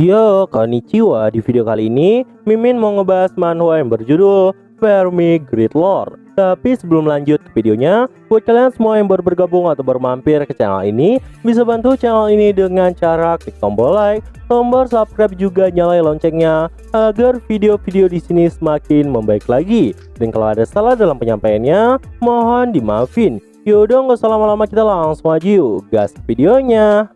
Yo, konnichiwa. Di video kali ini, Mimin mau ngebahas manhwa yang berjudul Fermi Great Lord. Tapi sebelum lanjut ke videonya, buat kalian semua yang baru bergabung atau baru mampir ke channel ini, bisa bantu channel ini dengan cara klik tombol like, tombol subscribe juga nyalain loncengnya agar video-video di sini semakin membaik lagi. Dan kalau ada salah dalam penyampaiannya, mohon dimaafin. Yaudah, nggak usah lama-lama, kita langsung aja yuk gas videonya.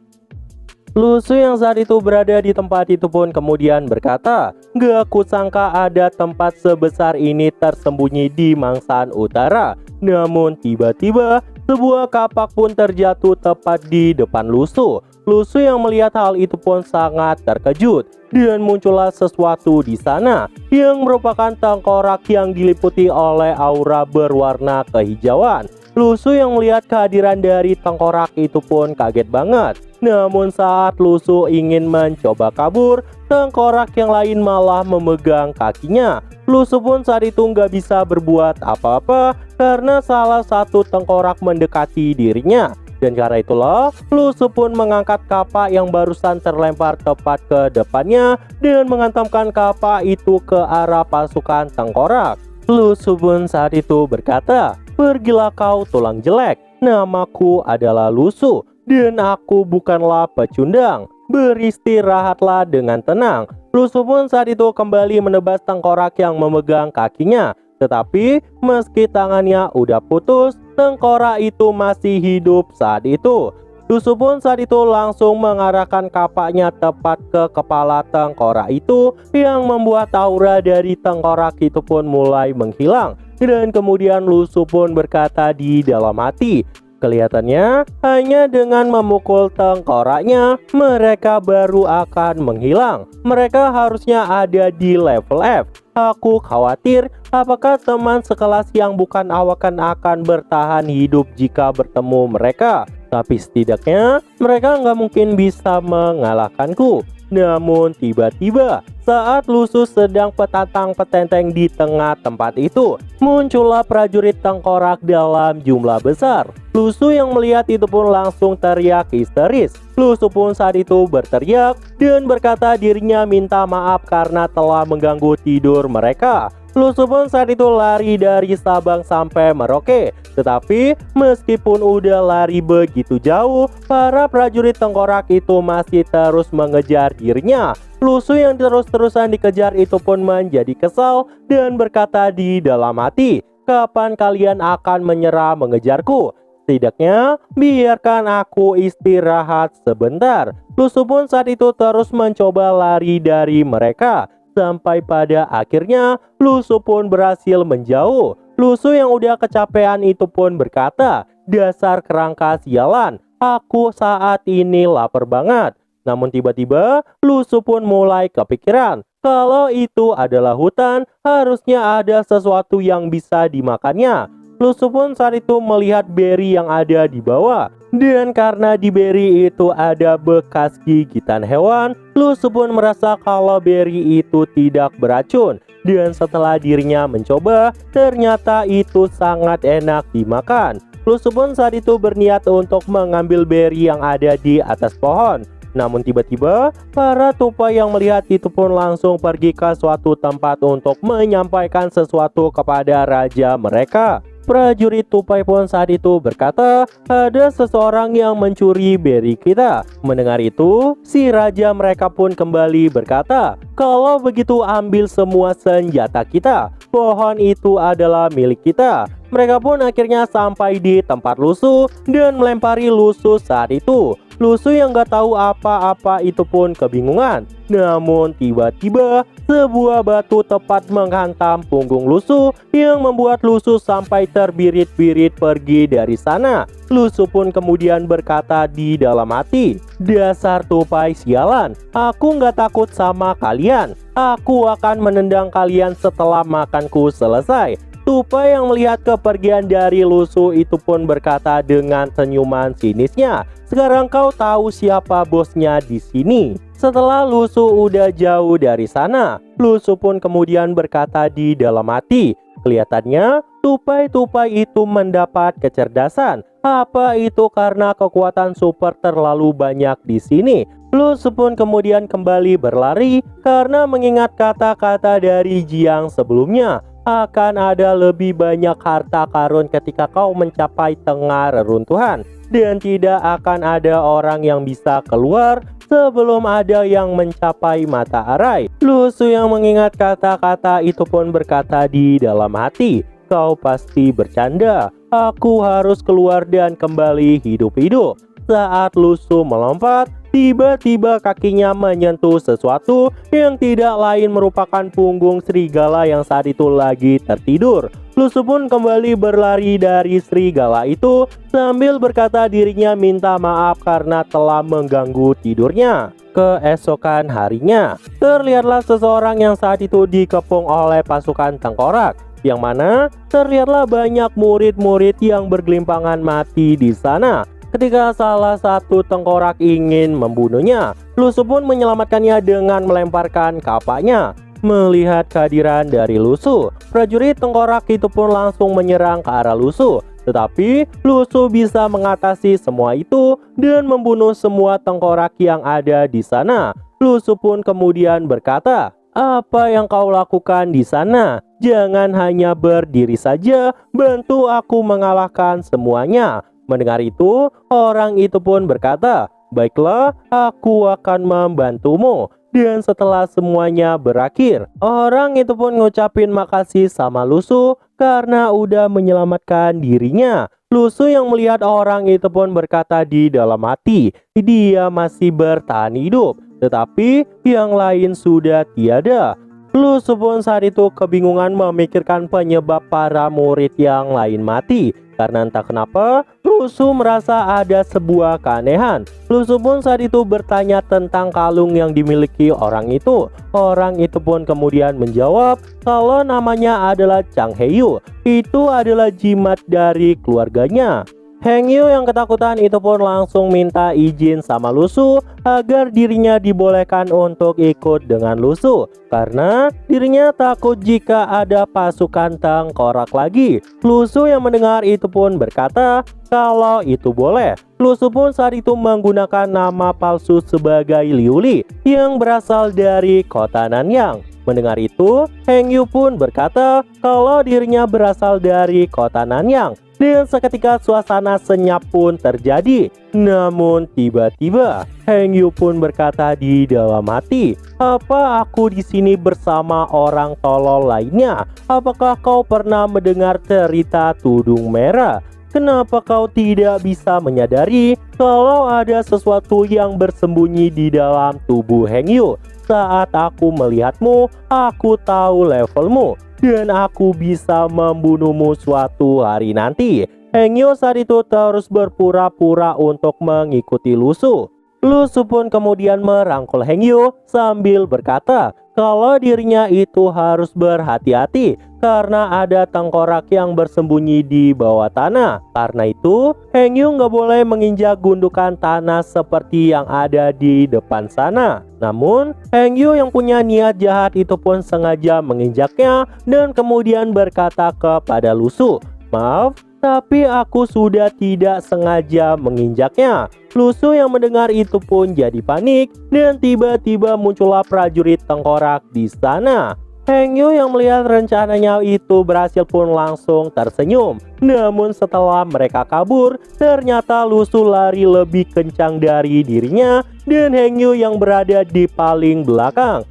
Lusu yang saat itu berada di tempat itu pun kemudian berkata, "Gak kusangka ada tempat sebesar ini tersembunyi di Mangsan Utara." Namun tiba-tiba sebuah kapak pun terjatuh tepat di depan Lusu. Lusu yang melihat hal itu pun sangat terkejut dan muncullah sesuatu di sana yang merupakan tengkorak yang diliputi oleh aura berwarna kehijauan. Lusu yang melihat kehadiran dari tengkorak itu pun kaget banget. Namun saat Lusu ingin mencoba kabur, tengkorak yang lain malah memegang kakinya. Lusu pun saat itu nggak bisa berbuat apa-apa karena salah satu tengkorak mendekati dirinya. Dan karena itulah, Lusu pun mengangkat kapak yang barusan terlempar tepat ke depannya dan menghantamkan kapak itu ke arah pasukan tengkorak. Lusu pun saat itu berkata, "Pergilah kau tulang jelek, namaku adalah Lusu. Dan aku bukanlah pecundang. Beristirahatlah dengan tenang." Lusu pun saat itu kembali menebas tengkorak yang memegang kakinya. Tetapi meski tangannya udah putus, tengkorak itu masih hidup saat itu. Lusu pun saat itu langsung mengarahkan kapaknya tepat ke kepala tengkorak itu yang membuat aura dari tengkorak itu pun mulai menghilang. Dan kemudian Lusu pun berkata di dalam hati, kelihatannya hanya dengan memukul tengkoraknya mereka baru akan menghilang. Mereka harusnya ada di level F. Aku khawatir apakah teman sekelas yang bukan awakan akan bertahan hidup jika bertemu mereka. Tapi setidaknya mereka nggak mungkin bisa mengalahkanku. Namun tiba-tiba saat Lusu sedang petantang-petenteng di tengah tempat itu, muncullah prajurit tengkorak dalam jumlah besar. Lusu yang melihat itu pun langsung teriak histeris. Lusu pun saat itu berteriak dan berkata dirinya minta maaf karena telah mengganggu tidur mereka. Lusu pun saat itu lari dari Sabang sampai Merauke. Tetapi meskipun udah lari begitu jauh, para prajurit tengkorak itu masih terus mengejar dirinya. Lusu yang terus-terusan dikejar itu pun menjadi kesal dan berkata di dalam hati, "Kapan kalian akan menyerah mengejarku? Setidaknya biarkan aku istirahat sebentar." Lusu pun saat itu terus mencoba lari dari mereka. Sampai pada akhirnya Lusu pun berhasil menjauh. Lusu yang udah kecapean itu pun berkata, "Dasar kerangka sialan, aku saat ini lapar banget." Namun tiba-tiba Lusu pun mulai kepikiran, kalau itu adalah hutan, harusnya ada sesuatu yang bisa dimakannya. Lusu pun saat itu melihat beri yang ada di bawah. Dan karena di beri itu ada bekas gigitan hewan, Lusu pun merasa kalau beri itu tidak beracun. Dan setelah dirinya mencoba, ternyata itu sangat enak dimakan. Lusu pun saat itu berniat untuk mengambil beri yang ada di atas pohon. Namun tiba-tiba para tupai yang melihat itu pun langsung pergi ke suatu tempat untuk menyampaikan sesuatu kepada raja mereka. Prajurit tupai pun saat itu berkata, "Ada seseorang yang mencuri beri kita." Mendengar itu, si raja mereka pun kembali berkata, "Kalau begitu ambil semua senjata kita. Pohon itu adalah milik kita." Mereka pun akhirnya sampai di tempat Lusu dan melempari Lusu saat itu. Lusu yang gak tahu apa-apa itu pun kebingungan. Namun tiba-tiba sebuah batu tepat menghantam punggung Lusu yang membuat Lusu sampai terbirit-birit pergi dari sana. Lusu pun kemudian berkata di dalam hati, "Dasar tupai sialan, aku gak takut sama kalian. Aku akan menendang kalian setelah makanku selesai." Tupai yang melihat kepergian dari Lusu itu pun berkata dengan senyuman sinisnya, "Sekarang kau tahu siapa bosnya di sini." Setelah Lusu udah jauh dari sana, Lusu pun kemudian berkata di dalam hati, kelihatannya tupai-tupai itu mendapat kecerdasan. Apa itu karena kekuatan super terlalu banyak di sini? Lusu pun kemudian kembali berlari karena mengingat kata-kata dari Jiang sebelumnya. Akan ada lebih banyak harta karun ketika kau mencapai tengah reruntuhan. Dan tidak akan ada orang yang bisa keluar sebelum ada yang mencapai mata arai. Lusu yang mengingat kata-kata itu pun berkata di dalam hati, kau pasti bercanda. Aku harus keluar dan kembali hidup-hidup. Saat Lusu melompat, tiba-tiba kakinya menyentuh sesuatu yang tidak lain merupakan punggung serigala yang saat itu lagi tertidur. Lusu pun kembali berlari dari serigala itu sambil berkata dirinya minta maaf karena telah mengganggu tidurnya. Keesokan harinya, terlihatlah seseorang yang saat itu dikepung oleh pasukan tengkorak, yang mana terlihatlah banyak murid-murid yang bergelimpangan mati di sana. Ketika salah satu tengkorak ingin membunuhnya, Lusu pun menyelamatkannya dengan melemparkan kapaknya. Melihat kehadiran dari Lusu, prajurit tengkorak itu pun langsung menyerang ke arah Lusu. Tetapi Lusu bisa mengatasi semua itu dan membunuh semua tengkorak yang ada di sana. Lusu pun kemudian berkata, apa yang kau lakukan di sana? Jangan hanya berdiri saja, bantu aku mengalahkan semuanya. Mendengar itu, orang itu pun berkata, baiklah, aku akan membantumu. Dan setelah semuanya berakhir, orang itu pun ngucapin makasih sama Lusu karena udah menyelamatkan dirinya. Lusu yang melihat orang itu pun berkata di dalam hati, dia masih bertahan hidup, tetapi yang lain sudah tiada. Lusu pun saat itu kebingungan memikirkan penyebab para murid yang lain mati. Karena entah kenapa, Lusu merasa ada sebuah keanehan. Lusu pun saat itu bertanya tentang kalung yang dimiliki orang itu. Orang itu pun kemudian menjawab kalau namanya adalah Chang Heyu. Itu adalah jimat dari keluarganya. Heng Yu yang ketakutan itu pun langsung minta izin sama Lusu agar dirinya dibolehkan untuk ikut dengan Lusu karena dirinya takut jika ada pasukan tengkorak lagi. Lusu yang mendengar itu pun berkata kalau itu boleh. Lusu pun saat itu menggunakan nama palsu sebagai Liu Li yang berasal dari kota Nanyang. Mendengar itu, Heng Yu pun berkata kalau dirinya berasal dari kota Nanyang. Dan seketika suasana senyap pun terjadi. Namun tiba-tiba Heng Yu pun berkata di dalam hati, apa aku di sini bersama orang tolol lainnya? Apakah kau pernah mendengar cerita tudung merah? Kenapa kau tidak bisa menyadari kalau ada sesuatu yang bersembunyi di dalam tubuh Heng Yu? Saat aku melihatmu, aku tahu levelmu dan aku bisa membunuhmu suatu hari nanti. Heng Yu saat itu terus berpura-pura untuk mengikuti Lusu. Lusu pun kemudian merangkul Heng Yu sambil berkata kalau dirinya itu harus berhati-hati karena ada tengkorak yang bersembunyi di bawah tanah. Karena itu, Heng Yu nggak boleh menginjak gundukan tanah seperti yang ada di depan sana. Namun, Heng Yu yang punya niat jahat itu pun sengaja menginjaknya dan kemudian berkata kepada Lusu, maaf, tapi aku sudah tidak sengaja menginjaknya. Lusu yang mendengar itu pun jadi panik dan tiba-tiba muncullah prajurit tengkorak di sana. Heng Yu yang melihat rencananya itu berhasil pun langsung tersenyum. Namun setelah mereka kabur, ternyata Lusu lari lebih kencang dari dirinya dan Heng Yu yang berada di paling belakang.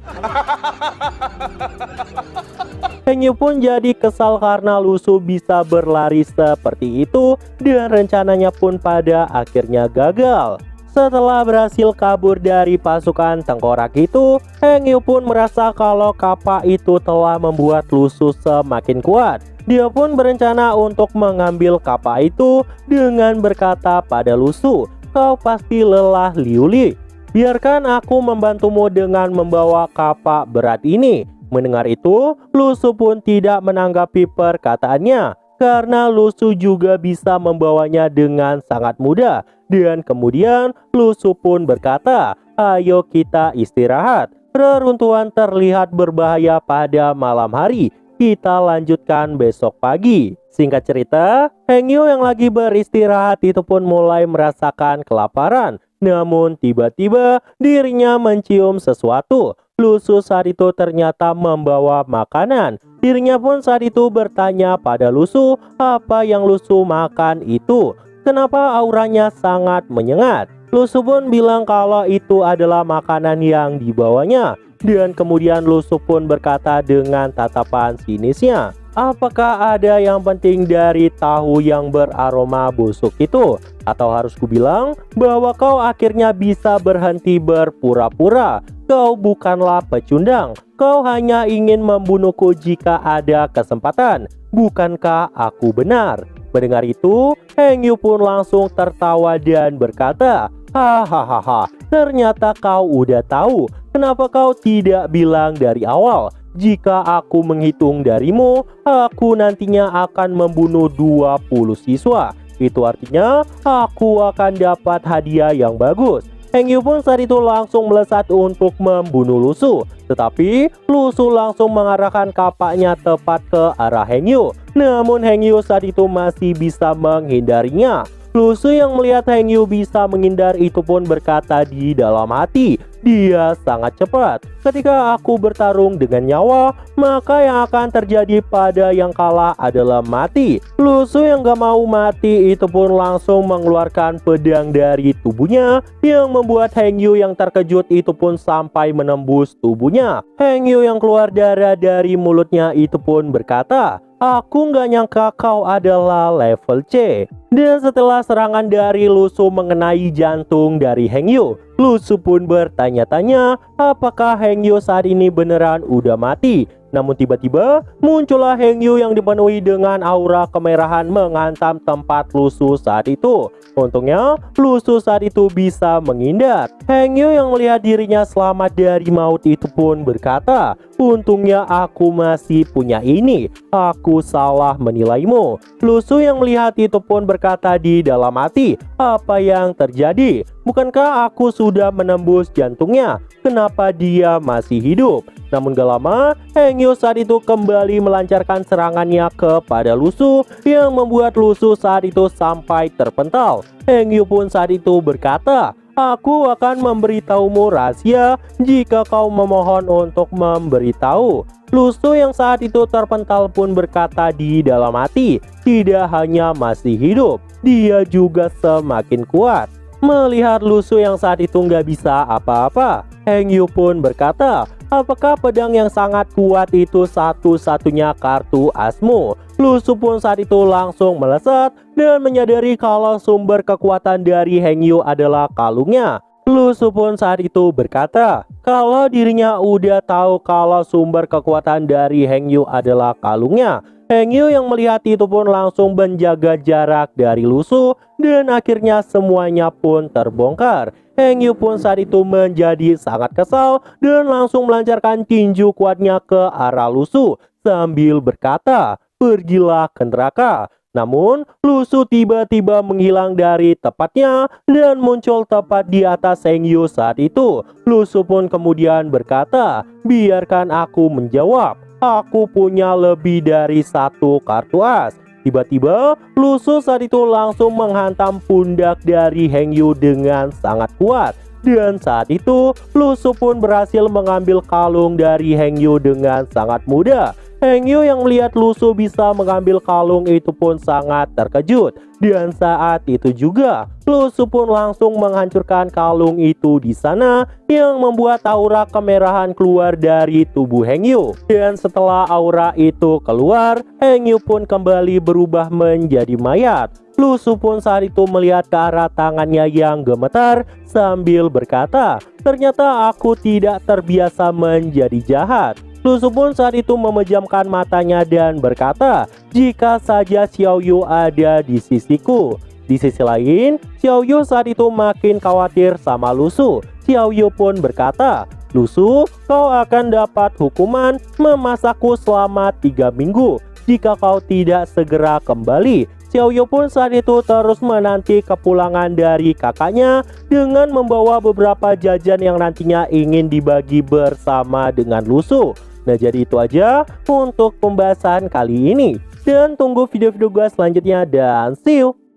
Heng Yu pun jadi kesal karena Lusu bisa berlari seperti itu dan rencananya pun pada akhirnya gagal. Setelah berhasil kabur dari pasukan tengkorak itu, Heng Yu pun merasa kalau kapak itu telah membuat Lusu semakin kuat. Dia pun berencana untuk mengambil kapak itu dengan berkata pada Lusu, kau pasti lelah Liu Li. Biarkan aku membantumu dengan membawa kapak berat ini. Mendengar itu, Lusu pun tidak menanggapi perkataannya karena Lusu juga bisa membawanya dengan sangat mudah. Dan kemudian Lusu pun berkata, ayo kita istirahat. Reruntuhan terlihat berbahaya pada malam hari. Kita lanjutkan besok pagi. Singkat cerita, Heng Yu yang lagi beristirahat itu pun mulai merasakan kelaparan. Namun tiba-tiba dirinya mencium sesuatu. Lusu saat itu ternyata membawa makanan. Dirinya pun saat itu bertanya pada Lusu apa yang Lusu makan itu. Kenapa auranya sangat menyengat? Lusu pun bilang kalau itu adalah makanan yang dibawanya. Dan kemudian Lusu pun berkata dengan tatapan sinisnya, apakah ada yang penting dari tahu yang beraroma busuk itu? Atau harus kubilang bahwa kau akhirnya bisa berhenti berpura-pura? Kau bukanlah pecundang. Kau hanya ingin membunuhku jika ada kesempatan. Bukankah aku benar? Mendengar itu, Heng Yu pun langsung tertawa dan berkata, hahaha, ternyata kau udah tahu. Kenapa kau tidak bilang dari awal? Jika aku menghitung darimu, aku nantinya akan membunuh 20 siswa. Itu artinya aku akan dapat hadiah yang bagus. Heng Yu pun saat itu langsung melesat untuk membunuh Lusu. Tetapi Lusu langsung mengarahkan kapaknya tepat ke arah Heng Yu. Namun Heng Yu saat itu masih bisa menghindarinya. Lusu yang melihat Heng Yu bisa menghindar itu pun berkata di dalam hati, dia sangat cepat. Ketika aku bertarung dengan nyawa, maka yang akan terjadi pada yang kalah adalah mati. Lusu yang gak mau mati itu pun langsung mengeluarkan pedang dari tubuhnya, yang membuat Heng Yu yang terkejut itu pun sampai menembus tubuhnya. Heng Yu yang keluar darah dari mulutnya itu pun berkata, aku nggak nyangka kau adalah level C. Dan setelah serangan dari Lusu mengenai jantung dari Heng Yu, Lusu pun bertanya-tanya apakah Heng Yu saat ini beneran udah mati. Namun tiba-tiba muncullah Heng Yu yang dipenuhi dengan aura kemerahan menghantam tempat Lusu saat itu. Untungnya Lusu saat itu bisa menghindar. Heng Yu yang melihat dirinya selamat dari maut itu pun berkata, untungnya aku masih punya ini. Aku salah menilaimu. Lusu yang melihat itu pun berkata di dalam hati, apa yang terjadi? Bukankah aku sudah menembus jantungnya? Kenapa dia masih hidup? Namun gak lama, Heng Yu saat itu kembali melancarkan serangannya kepada Lusu, yang membuat Lusu saat itu sampai terpental. Heng Yu pun saat itu berkata, aku akan memberitahumu rahasia jika kau memohon untuk memberitahu. Lusu yang saat itu terpental pun berkata di dalam hati, tidak hanya masih hidup, dia juga semakin kuat. Melihat Lusu yang saat itu nggak bisa apa-apa, Heng Yu pun berkata, apakah pedang yang sangat kuat itu satu-satunya kartu asmu? Lusu pun saat itu langsung melesat dan menyadari kalau sumber kekuatan dari Heng Yu adalah kalungnya. Lusu pun saat itu berkata, kalau dirinya udah tahu kalau sumber kekuatan dari Heng Yu adalah kalungnya. Heng Yu yang melihat itu pun langsung menjaga jarak dari Lusu dan akhirnya semuanya pun terbongkar. Heng Yu pun saat itu menjadi sangat kesal dan langsung melancarkan tinju kuatnya ke arah Lusu sambil berkata, pergilah ke neraka. Namun Lusu tiba-tiba menghilang dari tempatnya dan muncul tepat di atas Heng Yu saat itu. Lusu pun kemudian berkata, biarkan aku menjawab. Aku punya lebih dari satu kartu as. Tiba-tiba Lusu saat itu langsung menghantam pundak dari Heng Yu dengan sangat kuat. Dan saat itu Lusu pun berhasil mengambil kalung dari Heng Yu dengan sangat mudah. Heng Yu yang melihat Lusu bisa mengambil kalung itu pun sangat terkejut. Dan saat itu juga Lusu pun langsung menghancurkan kalung itu di sana, yang membuat aura kemerahan keluar dari tubuh Heng Yu. Dan setelah aura itu keluar, Heng Yu pun kembali berubah menjadi mayat. Lusu pun saat itu melihat ke arah tangannya yang gemetar sambil berkata, ternyata aku tidak terbiasa menjadi jahat. Lusu pun saat itu memejamkan matanya dan berkata, jika saja Xiao Yu ada di sisiku. Di sisi lain, Xiao Yu saat itu makin khawatir sama Lusu. Xiao Yu pun berkata, Lusu, kau akan dapat hukuman memasakku selama 3 minggu jika kau tidak segera kembali. Xiao Yu pun saat itu terus menanti kepulangan dari kakaknya dengan membawa beberapa jajan yang nantinya ingin dibagi bersama dengan Lusu. Nah, jadi itu aja untuk pembahasan kali ini. Dan tunggu video-video gue selanjutnya dan see you!